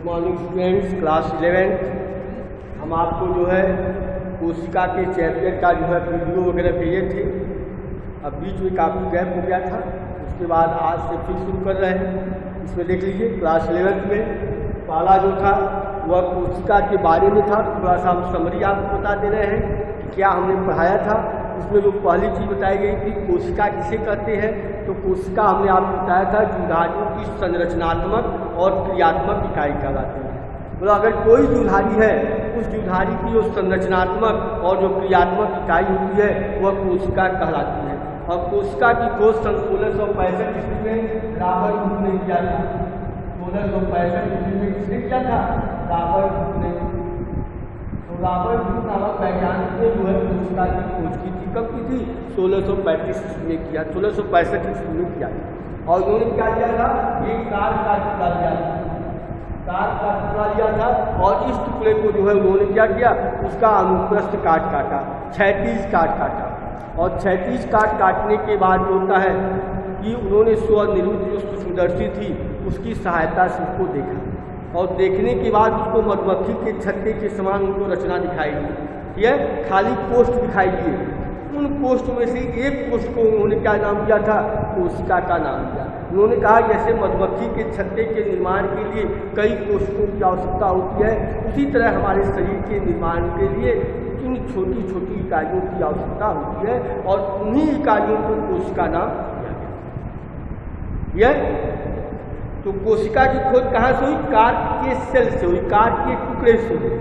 Good morning students, class 11। हम आपको जो है कोशिका के चैप्टर का जो है वीडियो वगैरह भेजे थे। अब बीच में काफ़ी गैप हो गया था, उसके बाद आज से फिर शुरू कर रहे हैं। इसमें देख लीजिए क्लास 11 में पहला जो था वह कोशिका के बारे में था। थोड़ा सा हम समरी आपको बता दे रहे हैं कि क्या हमने पढ़ाया था। इसमें जो पहली चीज़ बताई गई थी कोशिका किसे कहते हैं, तो कोशिका हमने आपको बताया था जीवधारियों की संरचनात्मक और क्रियात्मक इकाई कहलाती है। मतलब अगर कोई जीवधारी है, उस जीवधारी की जो संरचनात्मक और जो क्रियात्मक इकाई होती है वह कोशिका कहलाती है। और कोशिका की खोज सन 1665 ईस्वी में रॉबर्ट ने किया था। 1665 ईस्वी में किसने किया था? रॉबर्ट ने। तो रॉबर्ट नामक वैज्ञानिक ने जो है कोशिका की खोज की थी। कब की थी? 1635 ईस्वी में किया, 1665 ईस्वी में किया। और उन्होंने क्या किया था? एक कार का टुकड़ा लिया था, कार का टुकड़ा लिया था और इस टुकड़े को जो है उन्होंने क्या किया, उसका अनुप्रस्थ काट काटा, 36 काट काटा। और 36 काट काटने के बाद जो होता है कि उन्होंने स्वनिरुद्ध जो सूक्ष्मदर्शी थी उसकी सहायता से उसको देखा और देखने के बाद उसको मधुमक्खी के छत्ते के समान उनको रचना दिखाई दी। यह खाली कोष्ठ दिखाई दिए। उन कोष्ठ में से एक कोष्ठ को उन्होंने क्या नाम दिया था? कोशिका का नाम दिया। उन्होंने कहा जैसे मधुमक्खी के छत्ते के निर्माण के लिए कई कोशिकों की आवश्यकता होती है, उसी तरह हमारे शरीर के निर्माण के लिए इन छोटी छोटी इकाइयों की आवश्यकता होती है और उन्हीं इकाइयों को कोशिका नाम दिया गया। यह तो कोशिका की खोज कहाँ से हुई? कार्प के सेल से हुई, कार्प के टुकड़े से हुई।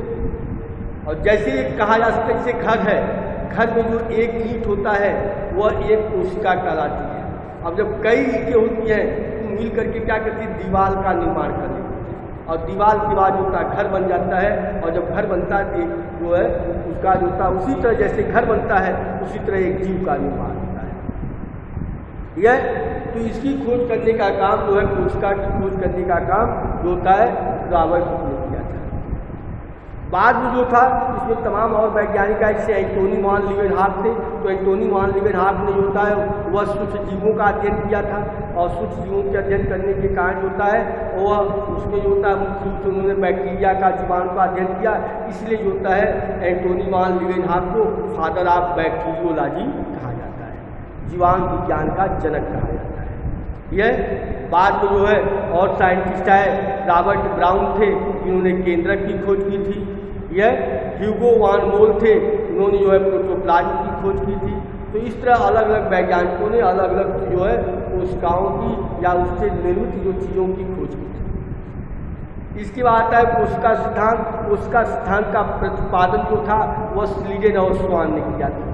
और जैसे ये कहा जा सकता है जैसे घर है, घर में जो एक ईंट होता है वह एक कोशिका कहलाती है। अब जब कई ईंटें होती हैं तो मिल करके क्या करती है? दीवार का निर्माण कर लेती है और दीवार के बाद जो होता है घर बन जाता है। और जब घर बनता है जो है उसका जो होता है उसी तरह जैसे घर बनता है उसी तरह एक जीव का निर्माण होता है। यह तो इसकी खोज करने का काम जो है कोशिका की खोज करने का काम जो होता है रॉबर्ट ने किया था। बाद में जो था इसमें तमाम और वैज्ञानिक आए जैसे एंटोनी वॉन लीवेनहॉक थे। तो एंटोनी वॉन लीवेनहॉक ने जो होता है वह सूक्ष्म जीवों का अध्ययन किया था और सूक्ष्म जीवों के अध्ययन करने के कारण जो होता है वह उसमें जो होता है मुख्य रूप से उन्होंने बैक्टीरिया का जीवाणु का अध्ययन किया। इसलिए जो होता है एंटोनी वॉन लीवेनहॉक को फादर ऑफ बैक्टीरियोलॉजी कहा जाता है, जीवाणु विज्ञान का जनक कहा जाता है। यह बाद में जो है और साइंटिस्ट आए, रॉबर्ट ब्राउन थे, इन्होंने केंद्रक की खोज की थी। यह ह्यूगो वान मोल थे, उन्होंने जो है प्रोटोप्लाज्म की खोज की थी। तो इस तरह अलग अलग वैज्ञानिकों ने अलग अलग जो है कोशिकाओं की या उससे निर्मित जो चीज़ों की खोज की थी। इसके बाद आता है कोशिका सिद्धांत। कोशिका सिद्धांत का प्रतिपादन जो था वह स्लीडेन और स्वान ने किया था।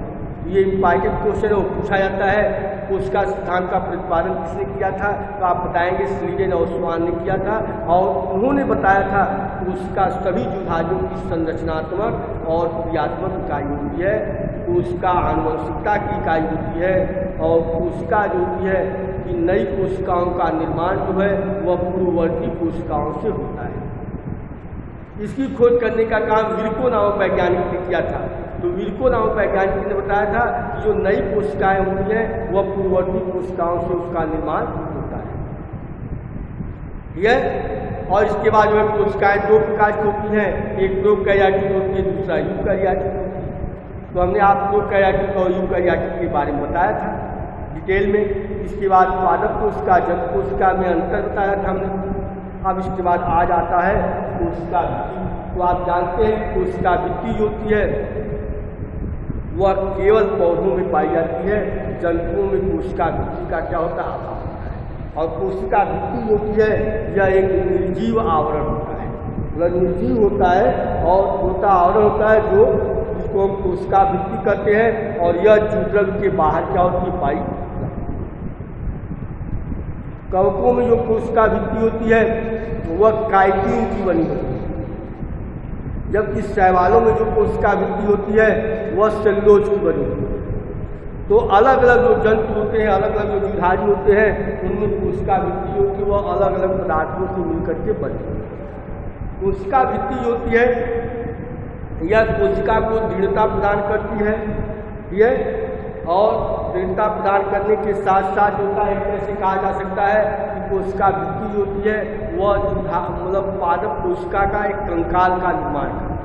ये इंपॉर्टेंट क्वेश्चन है, वो पूछा जाता है कोशिका सिद्धांत का प्रतिपादन किसने किया था? तो आप बताएंगे स्लीडेन और स्वान ने किया था। और उन्होंने बताया था कोशिका सभी जीवधारियों की संरचनात्मक और क्रियात्मक इकाई होती है। कोशिका आनुवंशिकता की इकाई होती है और कोशिका जो होती है कि नई कोशिकाओं का निर्माण जो है वह पूर्ववर्ती कोशिकाओं से होता है। इसकी खोज करने का काम विल्को नामक वैज्ञानिक ने किया था। तो विल्को नामक वैज्ञानिक ने बताया था कि जो नई कोशिकाएं होती हैं वह पूर्ववर्ती कोशिकाओं से उसका निर्माण होता है। यह और इसके बाद जो है कोशिकाएं दो प्रकार की होती हैं, एक प्रोकैरियोटिक होती है, दूसरा यूकैरियोटिक होती है। तो हमने आप प्रोकैरियोटिक और यूकैरियोटिक के बारे में बताया था डिटेल में। इसके बाद पादप कोशिका जब कोशिका में अंतर बताया था हमने। अब इसके बाद आ जाता है कोशिका भित्ति। तो आप जानते हैं कोशिका भित्ति होती है वह केवल पौधों में पाई जाती है, जंतुओं में कोशिका भित्ति का क्या होता है? अभाव होता है। और कोशिका भित्ति होती है यह एक निर्जीव आवरण होता है, मतलब निर्जीव होता है और छोटा आवरण होता है जो जिसको हम कोशिका भित्ति कहते हैं। और यह जीवद्रव्य के बाहर क्या होती है? पाई। कवकों में जो कोशिका भित्ति होती है वह काइटिन की बनी होती है, जबकि शैवालों में जो कोशिका भित्ति होती है वह सेल्यूलोज की बनी होती है। तो अलग अलग जो जंतु होते हैं, अलग अलग जो जीवधारी होते हैं, उनमें कोशिका भित्ति होती है वह अलग अलग पदार्थों से मिलकर के बनती है। कोशिका भित्ति होती है यह कोशिका को दृढ़ता प्रदान करती है। यह और दृढ़ता प्रदान करने के साथ साथ होता है, कैसे कहा जा सकता है कि कोशिका भित्ति होती है वह मतलब पादप कोशिका का एक कंकाल का निर्माण है।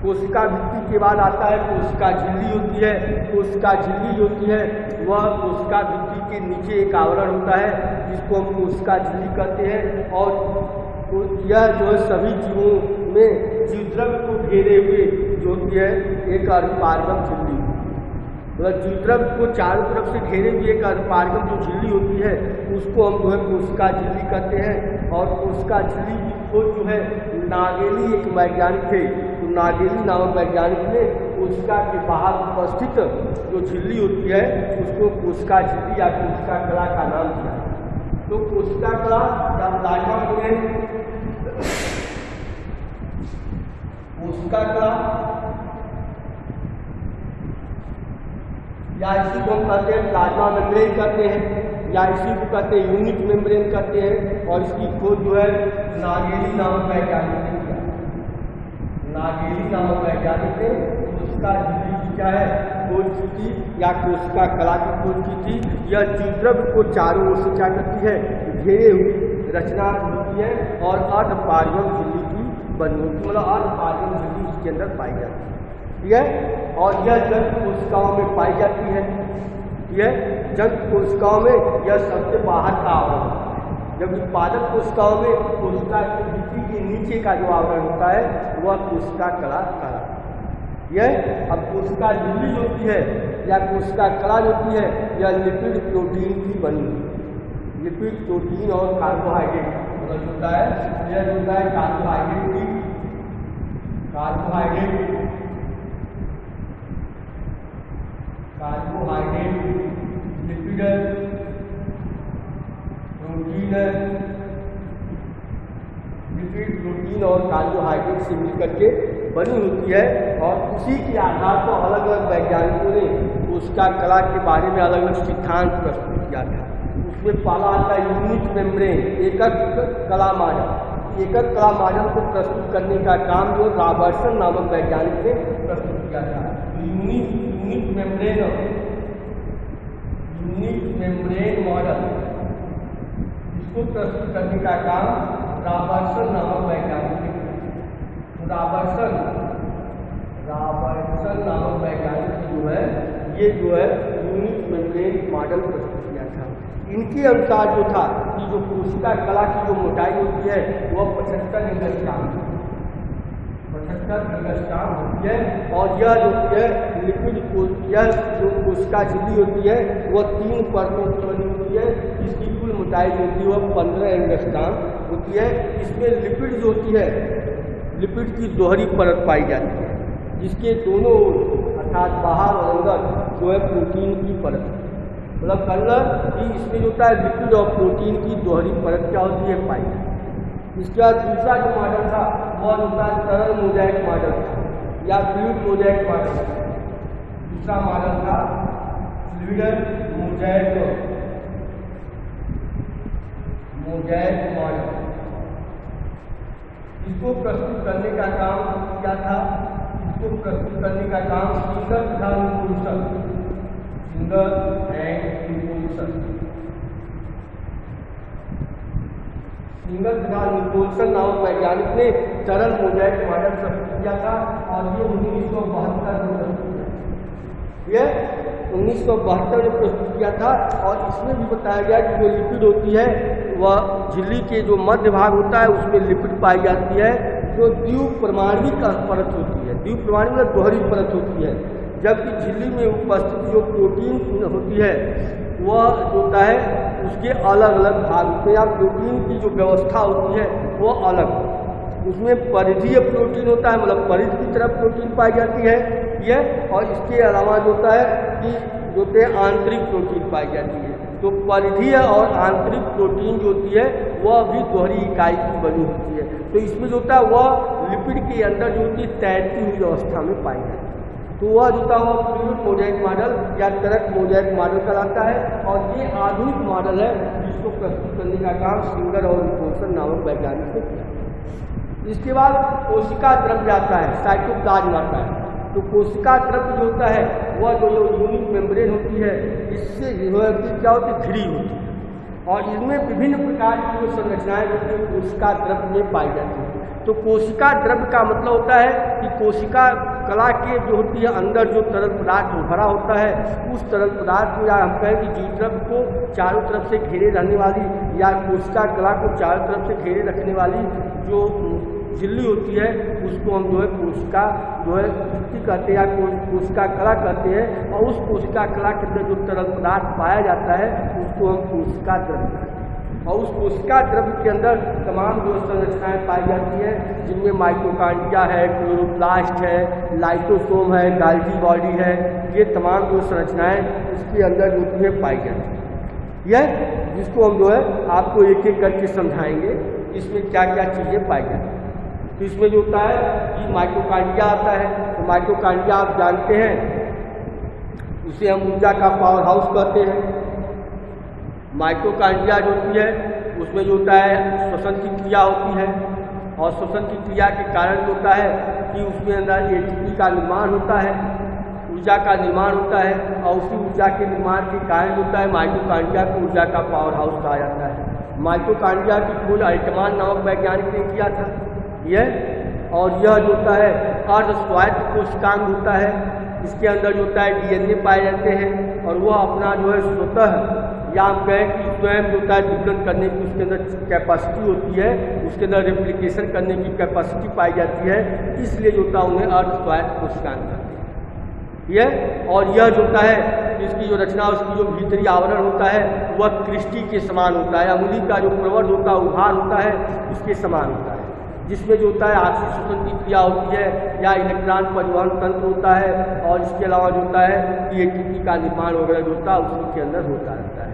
कोशिका भित्ति के बाद आता है कोशिका झिल्ली होती है। कोशिका झिल्ली होती है वह कोशिका भित्ति के नीचे एक आवरण होता है जिसको हम कोशिका झिल्ली कहते हैं। और यह जो है सभी जीवों में जीवद्रव्य को घेरे हुए जो होती है एक अर्धपारगम झिल्ली, मतलब जीवद्रव्य को चारों तरफ से घेरे हुए एक अर्धपारगम जो झिल्ली होती है उसको हम जो है कोशिका झिल्ली कहते हैं। और कोशिका झिल्ली की खोज जो है नागेली एक वैज्ञानिक थे, तो नागेली नामक वैज्ञानिक ने कोशिका के बाहर उपस्थित जो झिल्ली होती है उसको कोशिका झिल्ली या कोशिका कला का नाम दिया। तो कोशिका कला या प्लाज्मा मेम्ब्रेन, कोशिका कला या इसी को हम कहते हैं प्लाज्मा मेम्ब्रेन कहते हैं, या इसी को कहते हैं यूनिट मेम्ब्रेन कहते हैं। और इसकी खोज जो है नागेली नामक वैज्ञानिक ने किया। नागेली नामक वैज्ञानिक ने कोशिका झिल्ली की क्या है खोज की थी या कोशिका कला की खोज की थी। यह जीवद्रव्य को चारों ओर से क्या करती है घेरे हुई रचना होती है और अर्धपारगम झिल्ली की बनी होती, मतलब अर्धपारगम झिल्ली इसके अंदर पाई जाती है। ठीक है, और यह जंतु कोशिकाओं में पाई जाती है। यह जंतु कोशिकाओं में यह सबसे बाहर का आवरण होता है, जबकि पादप कोशिकाओं में कोशिका की भित्ति के नीचे का जो आवरण होता है वह कोशिका कला कहलाता है। यह अब कोशिका झिल्ली होती है या कोशिका कला होती है यह लिपिड प्रोटीन की बनी है। लिपिड प्रोटीन और कार्बोहाइड्रेट मतलब होता है, यह होता है कार्बोहाइड्रेट लिपिड प्रोटीन और कार्बोहाइड्रेट से मिलकर के बनी होती है। और उसी के आधार पर अलग अलग वैज्ञानिकों ने कोशिका कला के बारे में अलग अलग सिद्धांत प्रस्तुत किया था। उसमें पहला आता है यूनिट मेम्ब्रेन, एकक कला मॉडल। एकक कला मॉडल को प्रस्तुत करने का काम जो रॉबर्टसन नामक वैज्ञानिक ने प्रस्तुत किया था। यूनिट मेम्ब्रेन मॉडल इसको प्रस्तुत करने का काम रॉबर्टसन नामक वैज्ञानिक ने किया। रॉबर्टसन नामक वैज्ञानिक जो है ये जो है यूनिट मेम्ब्रेन मॉडल प्रस्तुत किया था। इनके अनुसार जो था कि जो कोशिका कला की जो मोटाई होती है वह 75 एंगस्ट्रॉम होती है। और यह जो है लिपिड यह जो कोशिका झिल्ली होती है वह 3 परतों की बनी होती है, जिसकी कुल मोटाई जो होती है वह 15 एंगस्ट्रॉम होती है। इसमें लिपिड जो होती है लिपिड की दोहरी परत पाई जाती है, जिसके दोनों अर्थात बाहर और अंदर जो है प्रोटीन की परत, मतलब अंदर कि इसमें जो होता है लिपिड और प्रोटीन की दोहरी परत क्या होती है पाई जाती है। इसके बाद दूसरा जो मॉडल था वह होता है तरल मोज़ेक मॉडल या फ्लूइड मोज़ेक मॉडल। दूसरा मॉडल था फ्लूइड मोज़ेक मॉडल। इसको प्रस्तुत करने का काम क्या था? इसको प्रस्तुत करने का काम सिंगर तथा निकोलसन नामक वैज्ञानिक ने तरल मोज़ेक मॉडल प्रस्तुत किया था और ये 1972 में प्रस्तुत किया। ये 1972 में प्रस्तुत किया था और इसमें भी बताया गया कि जो लिपिड होती है वह झिल्ली के जो मध्य भाग होता है उसमें लिपिड पाई जाती है जो द्विपरमाणुक परत होती है। द्विपरमाणुक मतलब दोहरी परत होती है, जबकि झिल्ली में उपस्थित जो प्रोटीन होती है वह जो होता है उसके अलग अलग भाग होते हैं या प्रोटीन की जो व्यवस्था होती है वो अलग। उसमें परिधीय प्रोटीन होता है, मतलब परिधि की तरफ प्रोटीन पाई जाती है यह, और इसके अलावा जो होता है कि जो होते हैं आंतरिक प्रोटीन पाई जाती है। तो परिधीय और आंतरिक प्रोटीन जो होती है वह भी दोहरी इकाई की बनी होती है। तो इसमें जो होता है वह लिपिड के अंदर जो होती है तैरती हुई अवस्था में पाई जाती है। तो वह जो होता है वह फ्लूइड मोज़ेक मॉडल या तरल मोज़ेक मॉडल कहलाता है। और ये आधुनिक मॉडल है जिसको प्रस्तुत करने का काम सिंगर और निकोलसन नामक वैज्ञानिक ने किया। इसके बाद कोशिका द्रव्य आता है, साइटोप्लाज्म आता है। तो कोशिका द्रव्य जो होता है वह जो यूनिट मेम्ब्रेन होती है इससे जो है कि क्या होती है, घिरी होती है और इसमें विभिन्न प्रकार की जो संरचनाएं होती है कोशिका द्रव्य में पाई जाती है। तो कोशिका द्रव्य का मतलब होता है कि कोशिका कला के जो होती है अंदर जो तरल पदार्थ भरा होता है उस तरल पदार्थ को, या हम कहें कि जीव द्रव्य को चारों तरफ से घेरे रहने वाली या कोशिका कला को चारों तरफ से घेरे रखने वाली जो झिल्ली होती है उसको हम जो है कोशिका जो है भित्ति कहते हैं या कोशिका कला कहते हैं। और उस कोशिका कला के अंदर जो तरल पदार्थ पाया जाता है उसको हम कोशिका द्रव्य कहते हैं। और उस कोशिका द्रव्य के अंदर तमाम जो संरचनाएं पाई जाती हैं जिनमें माइटोकॉन्ड्रिया है, क्लोरोप्लास्ट है, लाइसोसोम है, गाल्गी बॉडी है, ये तमाम जो संरचनाएं इसके अंदर जो है पाई जाती हैं। यह जिसको हम जो है आपको एक एक करके समझाएंगे इसमें क्या क्या चीज़ें पाई जाती हैं। तो इसमें जो होता है कि माइटोकॉन्ड्रिया आता है, तो माइटोकॉन्ड्रिया आप जानते हैं उसे हम ऊर्जा का पावर हाउस कहते हैं। माइटोकॉन्ड्रिया जो होती है उसमें जो होता है श्वसन की क्रिया होती है और श्वसन की क्रिया के कारण जो होता है कि उसमें अंदर एटीपी का निर्माण होता है, ऊर्जा का निर्माण होता है और उसी ऊर्जा के निर्माण के कारण जो होता है माइटोकॉन्ड्रिया को ऊर्जा का पावर हाउस कहा जाता है। माइटोकॉन्ड्रिया की खोज अल्टमान नामक वैज्ञानिक ने किया था यह। और यह जो होता है अर्धस्वायत्त कोशिकांग होता है, इसके अंदर जो होता है डीएनए पाए जाते हैं और वह अपना जो है स्वतः या हम कहें कि स्वयं जो होता है डिफरेंट करने की उसके अंदर कैपेसिटी होती है, उसके अंदर रेप्लिकेशन करने की कैपेसिटी पाई जाती है, इसलिए जो होता है उन्हें अर्धस्वायत्त कोशिकांग कहते हैं। यह और यह जो होता है इसकी जो रचना उसकी जो भीतरी आवरण होता है वह क्रिस्टी के समान होता है, अंगुली का जो प्रवर्ध होता है उभार होता है उसके समान होता है, जिसमें जो होता है ऑक्सीजन की क्रिया होती है या इलेक्ट्रॉन परिवहन तंत्र होता है और इसके अलावा जो होता है कि एटीपी का निर्माण वगैरह जो होता है उसी के अंदर होता रहता है।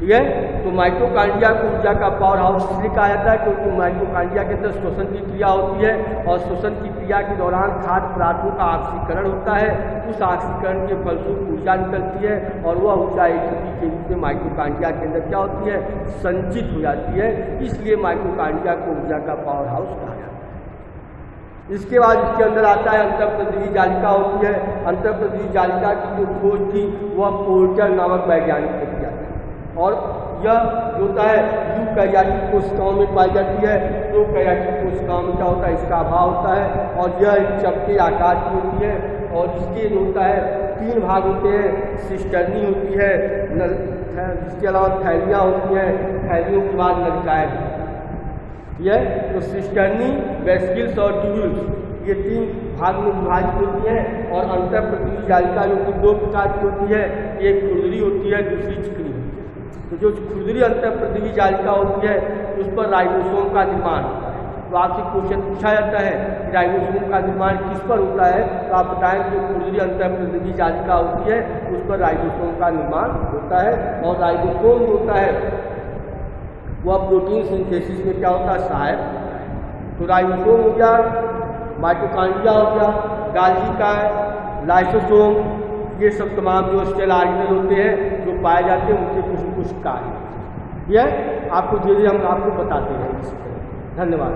ठीक है, तो माइटोकॉन्ड्रिया को ऊर्जा का पावर हाउस इसलिए कहा जाता है क्योंकि माइटोकॉन्ड्रिया के अंदर श्वसन की क्रिया होती है और श्वसन की क्रिया के दौरान खाद्य पदार्थों का ऑक्सीकरण होता है, उस ऑक्सीकरण के फलस्वरूप ऊर्जा निकलती है और वह ऊर्जा एटीपी के रूप में माइटोकॉन्ड्रिया के अंदर क्या होती है, संचित हो जाती है, इसलिए माइटोकॉन्ड्रिया को ऊर्जा का पावर हाउस कहा जाता है। इसके बाद इसके अंदर आता है अंतःप्रद्रवी जालिका होती है। अंतःप्रद्रवी जालिका की जो खोज थी वह पोर्टर नामक वैज्ञानिक ने किया था और यह जो होता है यूकैरियोटिक कोशिकाओं में पाई जाती है। प्रोकैरियोटिक कोशिकाओं में क्या होता है, इसका अभाव होता है और यह एक चपटे आकार की होती है और इसके जो होता है 3 भाग होते हैं, सिस्टर्नी होती है, इसके अलावा थैलियाँ होती हैं, थैलियों के बाद नलिकाएँ होती हैं। यह तो सिस्टर्नी, वेस्किल्स और ट्यूब्यूल्स ये 3 भाग में विभाजित होती है और अंतःप्रद्रवी जालिका जो कि 2 प्रकार की होती है, एक खुरदरी होती है, दूसरी चिकनी होती है। तो जो खुरदरी अंतःप्रद्रवी जालिका होती है उस पर राइबोसोम का निर्माण होता है। तो आपसे क्वेश्चन पूछा जाता है कि राइबोसोम का निर्माण किस पर होता है, तो आप बताएं जो खुरदरी अंतःप्रद्रवी जालिका होती है उस पर राइबोसोम का निर्माण होता है और राइबोसोम जो होता है वह प्रोटीन सिंथेसिस में क्या होता है, सहायक होता है। तो राइबोसोम हो गया, माइटोकॉन्ड्रिया हो गया, गाल्गी का लाइसोसोम, ये सब तमाम जो सेल ऑर्गेनेल होते हैं जो पाए जाते हैं उनके कुछ न कुछ कार्य। यह आपको धीरे हम आपको बताते हैं। धन्यवाद।